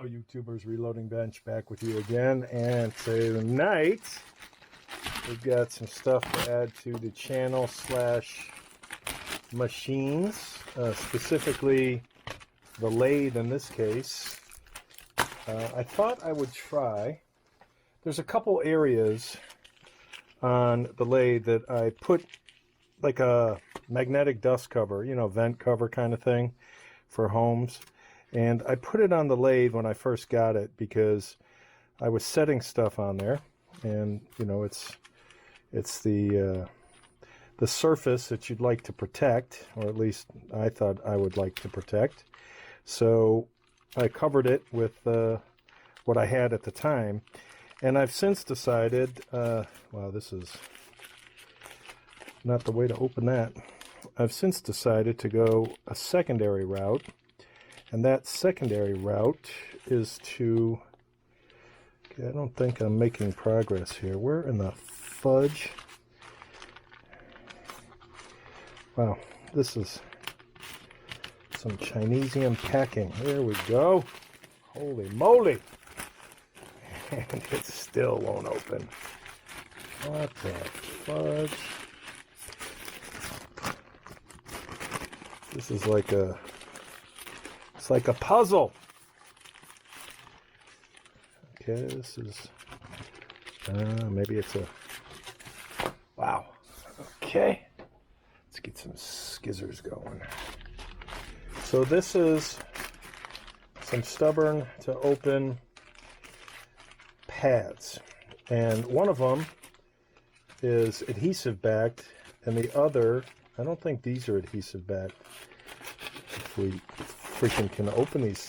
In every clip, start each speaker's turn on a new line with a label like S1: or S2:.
S1: Hello YouTubers, Reloading Bench back with you again, and tonight we've got some stuff to add to the channel slash machines, specifically the lathe in this case. I thought I would try, there's a couple areas on the lathe that I put like a magnetic dust cover, you know, vent cover kind of thing for homes. And I put it on the lathe when I first got it because I was setting stuff on there, and you know, it's the surface that you'd like to protect, or at least I thought I would like to protect. So I covered it with what I had at the time, and I've since decided, wow, this is not the way to open that. I've since decided to go a secondary route. And that secondary route is to, okay, I don't think I'm making progress here. Where in the fudge? Wow, this is some Chinesian packing. There we go. Holy moly. And it still won't open. What the fudge? This is like a... It's like a puzzle. Okay, this is, maybe it's a, wow. Okay, let's get some skizzers going. So this is some stubborn to open pads. And one of them is adhesive backed, and the other, I don't think these are adhesive backed. If we freaking can open these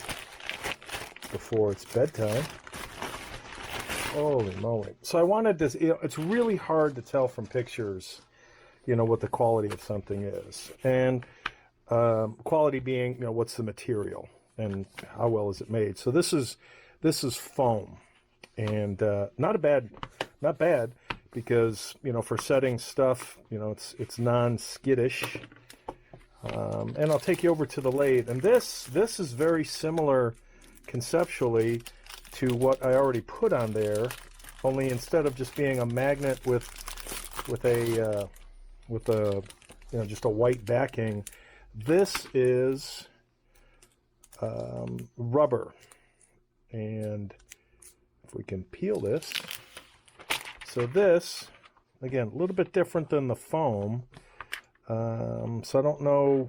S1: before it's bedtime. Holy moly. So I wanted this, you know, it's really hard to tell from pictures, you know, what the quality of something is. And quality being, you know, what's the material and how well is it made. So this is foam, and not bad because, you know, for setting stuff, you know, it's non-skittish. And I'll take you over to the lathe, and this is very similar conceptually to what I already put on there, only instead of just being a magnet with a you know, just a white backing, this is rubber. And if we can peel this, so this, again, a little bit different than the foam. So I don't know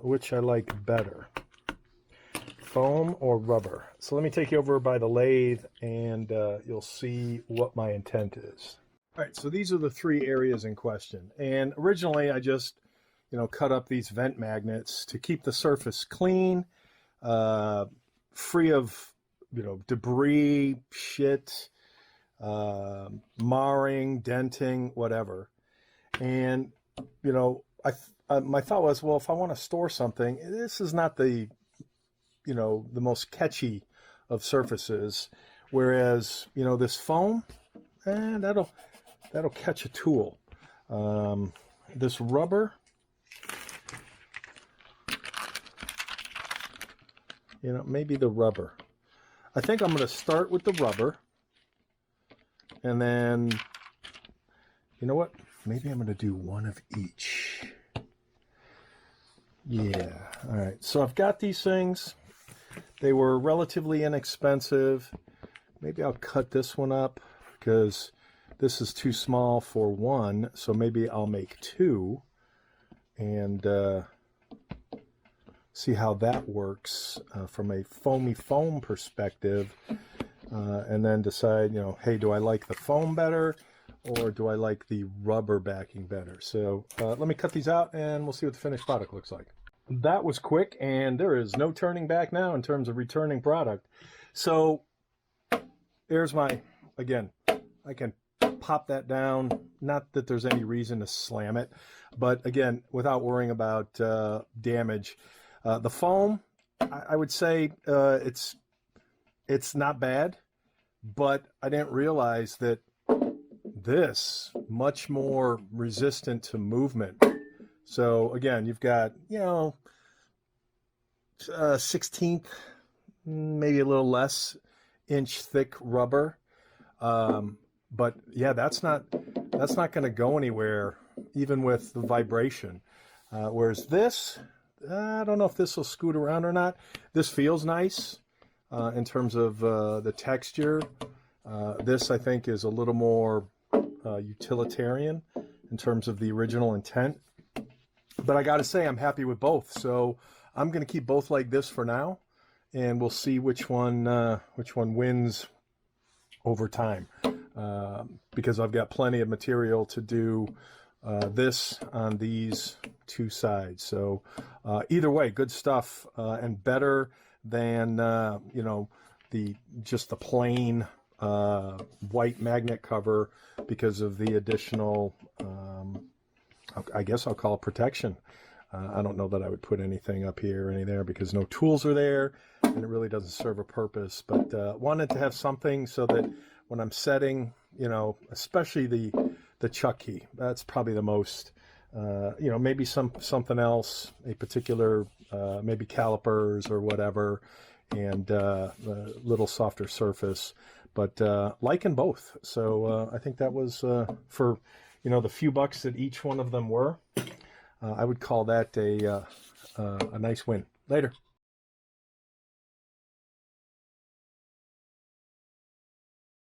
S1: which I like better, foam or rubber. So let me take you over by the lathe, and you'll see what my intent is. All right, so these are the three areas in question. And originally I just, you know, cut up these vent magnets to keep the surface clean, free of, you know, debris, shit, marring, denting, whatever. And, you know, my thought was, well, if I want to store something, this is not the, you know, the most catchy of surfaces, whereas, you know, this foam, that'll catch a tool. This rubber, you know, maybe the rubber. I think I'm going to start with the rubber, and then, you know what? Maybe I'm going to do one of each. Yeah, all right. So I've got these things. They were relatively inexpensive. Maybe I'll cut this one up because this is too small for one. So maybe I'll make two and see how that works from a foamy foam perspective. And then decide, you know, hey, do I like the foam better, or do I like the rubber backing better? So let me cut these out and we'll see what the finished product looks like. That was quick, and there is no turning back now in terms of returning product. So here's my, again, I can pop that down. Not that there's any reason to slam it, but again, without worrying about damage. The foam, I would say it's not bad, but I didn't realize that this much more resistant to movement. So again, you've got, you know, 1/16 maybe a little less inch thick rubber. But yeah, that's not going to go anywhere, even with the vibration. Whereas this, I don't know if this will scoot around or not. This feels nice in terms of the texture. This, I think, is a little more utilitarian in terms of the original intent. But I got to say, I'm happy with both. So I'm going to keep both like this for now, and we'll see which one wins over time. Because I've got plenty of material to do this on these two sides. So either way, good stuff, and better than you know, just the plain white magnet cover, because of the additional I guess I'll call it protection. I don't know that I would put anything up here or any there, because no tools are there and it really doesn't serve a purpose. But wanted to have something so that when I'm setting, you know, especially the chuck key, that's probably the most, you know, maybe something else, a particular, maybe calipers or whatever, and a little softer surface, but liking both. So I think that was for, you know, the few bucks that each one of them were, I would call that a nice win. Later.